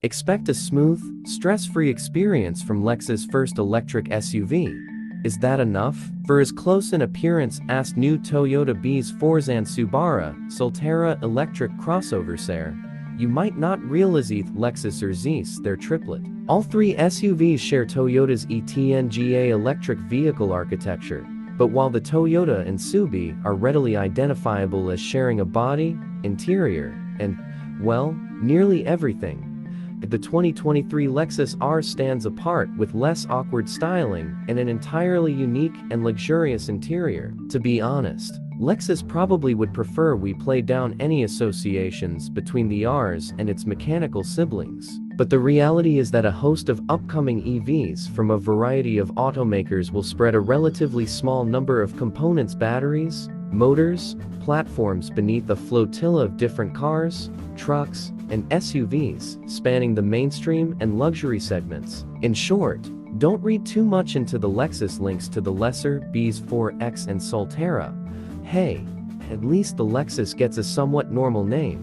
Expect a smooth, stress-free experience from Lexus' first electric SUV. Is that enough? For as close in appearance as new Toyota BZ4s and Subaru Solterra electric crossovers there, you might not realize Lexus RZ, their triplet. All three SUVs share Toyota's e-TNGA electric vehicle architecture, but while the Toyota and Subie are readily identifiable as sharing a body, interior, and, well, nearly everything, the 2023 Lexus RZ stands apart with less awkward styling and an entirely unique and luxurious interior. To be honest, Lexus probably would prefer we play down any associations between the RZ and its mechanical siblings. But the reality is that a host of upcoming EVs from a variety of automakers will spread a relatively small number of components, batteries, motors, platforms beneath a flotilla of different cars, trucks, and SUVs, spanning the mainstream and luxury segments. In short, don't read too much into the Lexus links to the lesser BZ4X and Solterra. Hey, at least the Lexus gets a somewhat normal name,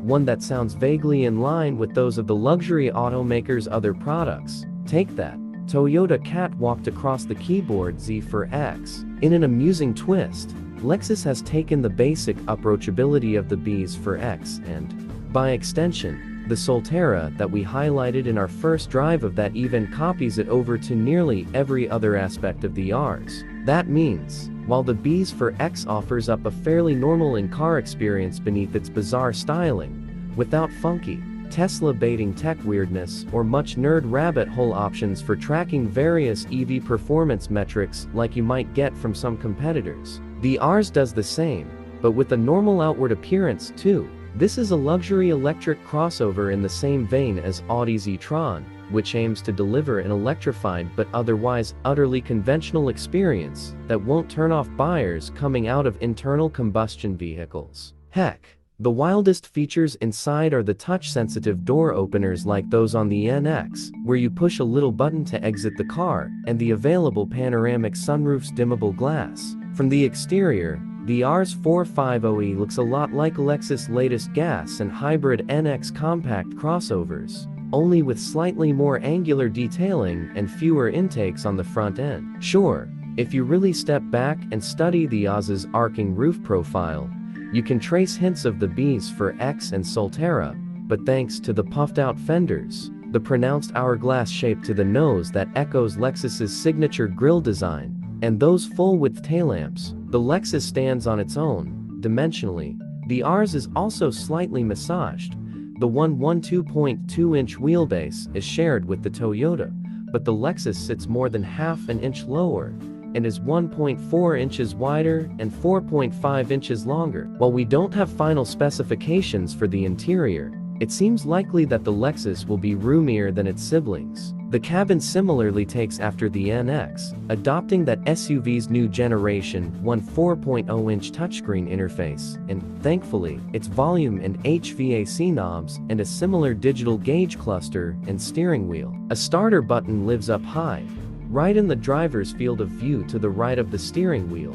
one that sounds vaguely in line with those of the luxury automakers' other products. Take that. Toyota catwalked across the keyboard Z for X. In an amusing twist, Lexus has taken the basic approachability of the BZ4X and, by extension, the Solterra that we highlighted in our first drive of that even copies it over to nearly every other aspect of the RZ. That means, while the BZ4X offers up a fairly normal in-car experience beneath its bizarre styling, without funky, Tesla-baiting tech weirdness or much nerd rabbit hole options for tracking various EV performance metrics like you might get from some competitors, the RZ does the same, but with a normal outward appearance too. This is a luxury electric crossover in the same vein as Audi's e-tron, which aims to deliver an electrified but otherwise utterly conventional experience that won't turn off buyers coming out of internal combustion vehicles. Heck, the wildest features inside are the touch-sensitive door openers like those on the NX, where you push a little button to exit the car, and the available panoramic sunroof's dimmable glass. From the exterior, the RZ 450e looks a lot like Lexus' latest gas and hybrid NX compact crossovers, only with slightly more angular detailing and fewer intakes on the front end. Sure, if you really step back and study the RZ's arcing roof profile, you can trace hints of the BZ4X and Solterra, but thanks to the puffed-out fenders, the pronounced hourglass shape to the nose that echoes Lexus's signature grille design, and those full-width taillamps, the Lexus stands on its own, dimensionally. The RZ is also slightly massaged. The 112.2-inch wheelbase is shared with the Toyota, but the Lexus sits more than half an inch lower, and is 1.4 inches wider and 4.5 inches longer. While we don't have final specifications for the interior, it seems likely that the Lexus will be roomier than its siblings. The cabin similarly takes after the NX, adopting that SUV's new generation 4.0-inch touchscreen interface, and, thankfully, its volume and HVAC knobs and a similar digital gauge cluster and steering wheel. A starter button lives up high, right in the driver's field of view to the right of the steering wheel,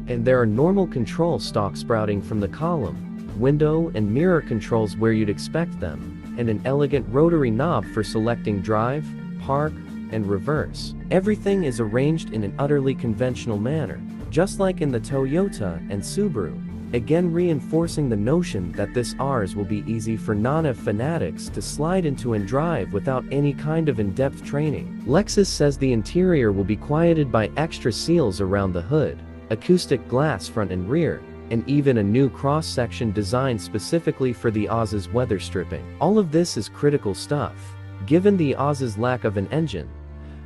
and there are normal control stalks sprouting from the column, window and mirror controls where you'd expect them, and an elegant rotary knob for selecting drive, park, and reverse. Everything is arranged in an utterly conventional manner, just like in the Toyota and Subaru, again reinforcing the notion that this RZ will be easy for non-EV-fanatics to slide into and drive without any kind of in-depth training. Lexus says the interior will be quieted by extra seals around the hood, acoustic glass front and rear, and even a new cross-section designed specifically for the RZ's weather stripping. All of this is critical stuff. Given the RZ's lack of an engine,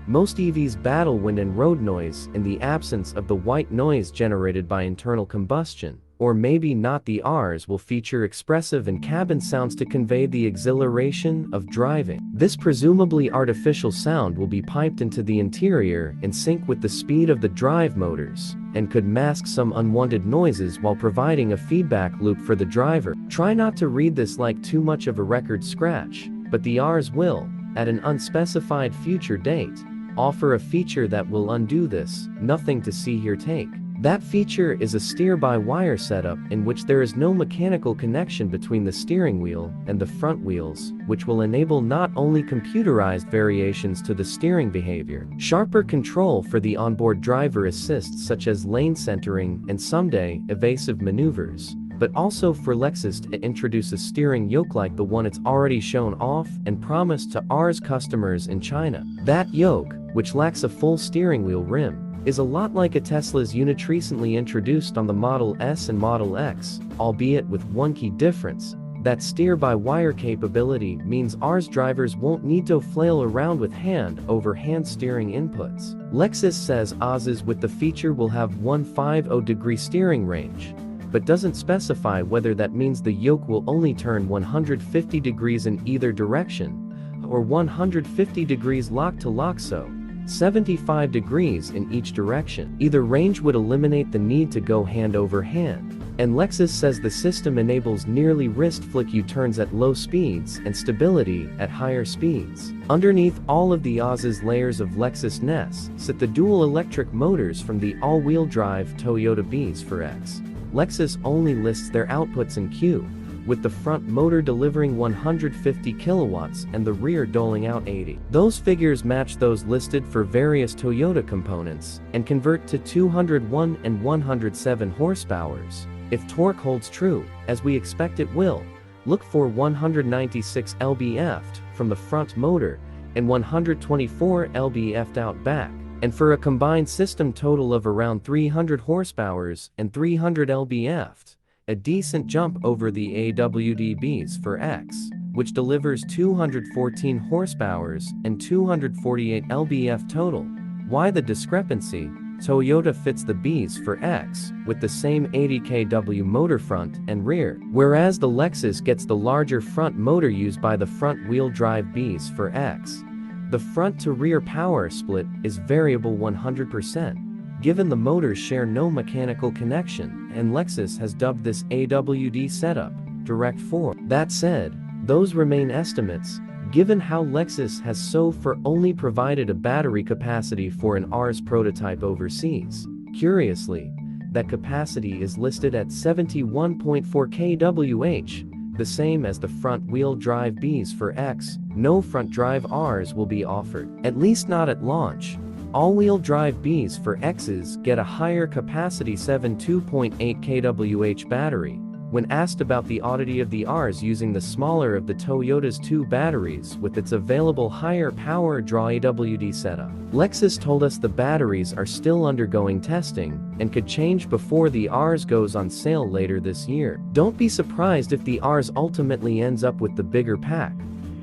most EVs battle wind and road noise in the absence of the white noise generated by internal combustion. Or maybe not. The RZ will feature expressive and cabin sounds to convey the exhilaration of driving. This presumably artificial sound will be piped into the interior in sync with the speed of the drive motors, and could mask some unwanted noises while providing a feedback loop for the driver. Try not to read this like too much of a record scratch, but the RZ will, at an unspecified future date, offer a feature that will undo this. Nothing to see here. Take That feature is a steer-by-wire setup in which there is no mechanical connection between the steering wheel and the front wheels, which will enable not only computerized variations to the steering behavior, sharper control for the onboard driver assists such as lane centering and someday evasive maneuvers, but also for Lexus to introduce a steering yoke like the one it's already shown off and promised to ours customers in China. That yoke, which lacks a full steering wheel rim, is a lot like a Tesla's unit recently introduced on the Model S and Model X, albeit with one key difference. That steer-by-wire capability means ours drivers won't need to flail around with hand-over-hand steering inputs. Lexus says Oz's with the feature will have 150-degree steering range, but doesn't specify whether that means the yoke will only turn 150 degrees in either direction, or 150 degrees lock-to-lock, so 75 degrees in each direction. Either range would eliminate the need to go hand over hand, and Lexus says the system enables nearly wrist flick U-turns at low speeds and stability at higher speeds. Underneath all of the Oz's layers of Lexus-ness sit the dual electric motors from the all-wheel drive Toyota B's for X. Lexus only lists their outputs in Q, with the front motor delivering 150 kilowatts and the rear doling out 80. Those figures match those listed for various Toyota components and convert to 201 and 107 horsepowers. If torque holds true, as we expect it will, look for 196 lb-ft from the front motor and 124 lb-ft out back, and for a combined system total of around 300 horsepowers and 300 lb-ft. A decent jump over the AWD-Bs for X, which delivers 214 horsepowers and 248 lb-ft total. Why the discrepancy? Toyota fits the Bs for X with the same 80 kW motor front and rear, whereas the Lexus gets the larger front motor used by the front-wheel drive Bs for X. The front-to-rear power split is variable 100%. Given the motors share no mechanical connection, and Lexus has dubbed this AWD setup Direct 4. That said, those remain estimates, given how Lexus has so far only provided a battery capacity for an Rs prototype overseas. Curiously, that capacity is listed at 71.4 kWh, the same as the front-wheel drive Bs for X. No front-drive Rs will be offered, at least not at launch. All-wheel drive Bs for X's get a higher capacity 72.8 kWh battery. When asked about the oddity of the Rs using the smaller of the Toyota's two batteries with its available higher power draw AWD setup, Lexus told us the batteries are still undergoing testing and could change before the Rs goes on sale later this year. Don't be surprised if the Rs ultimately ends up with the bigger pack,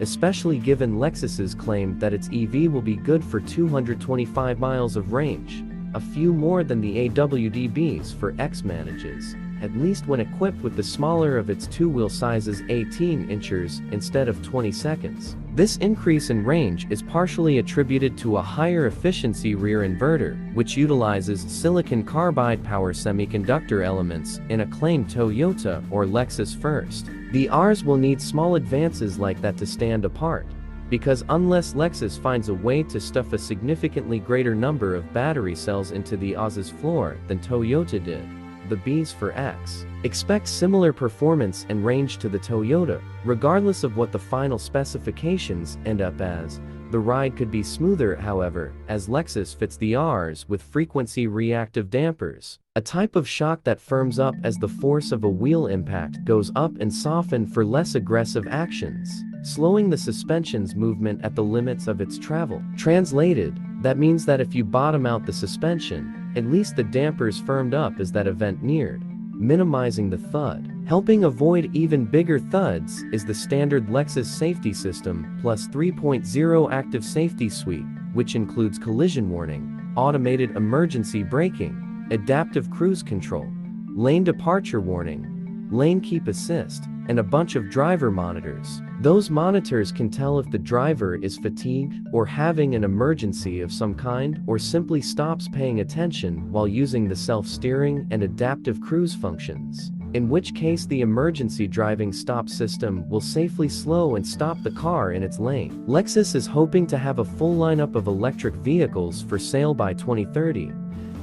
especially given Lexus's claim that its EV will be good for 225 miles of range, a few more than the AWD-Bs for X manages, at least when equipped with the smaller of its two-wheel sizes 18 inches instead of 20 seconds. This increase in range is partially attributed to a higher efficiency rear inverter, which utilizes silicon carbide power semiconductor elements in a claimed Toyota or Lexus first. The Rs will need small advances like that to stand apart, because unless Lexus finds a way to stuff a significantly greater number of battery cells into the Oz's floor than Toyota did, the Bs for X expect similar performance and range to the Toyota, regardless of what the final specifications end up as. The ride could be smoother, however, as Lexus fits the Rs with frequency reactive dampers, a type of shock that firms up as the force of a wheel impact goes up and soften for less aggressive actions, slowing the suspension's movement at the limits of its travel. Translated, that means that if you bottom out the suspension, at least the dampers firmed up as that event neared, minimizing the thud. Helping avoid even bigger thuds is the standard Lexus safety system plus 3.0 active safety suite, which includes collision warning, automated emergency braking, adaptive cruise control, lane departure warning, lane keep assist, and a bunch of driver monitors. Those monitors can tell if the driver is fatigued or having an emergency of some kind, or simply stops paying attention while using the self-steering and adaptive cruise functions, in which case the emergency driving stop system will safely slow and stop the car in its lane. Lexus is hoping to have a full lineup of electric vehicles for sale by 2030,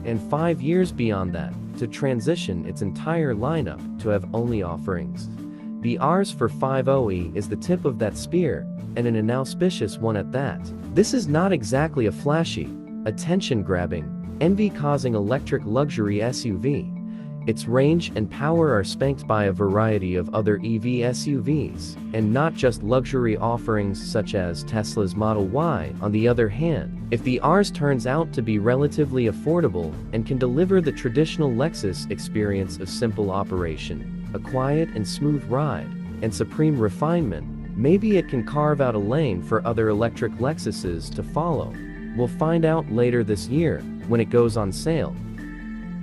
and 5 years beyond that, to transition its entire lineup to have only offerings. The Rs for 50e is the tip of that spear, and an inauspicious one at that. This is not exactly a flashy, attention-grabbing, envy-causing electric luxury SUV. Its range and power are spanked by a variety of other EV SUVs, and not just luxury offerings such as Tesla's Model Y. On the other hand, if the Rs turns out to be relatively affordable and can deliver the traditional Lexus experience of simple operation, a quiet and smooth ride, and supreme refinement, maybe it can carve out a lane for other electric Lexuses to follow. We'll find out later this year, when it goes on sale.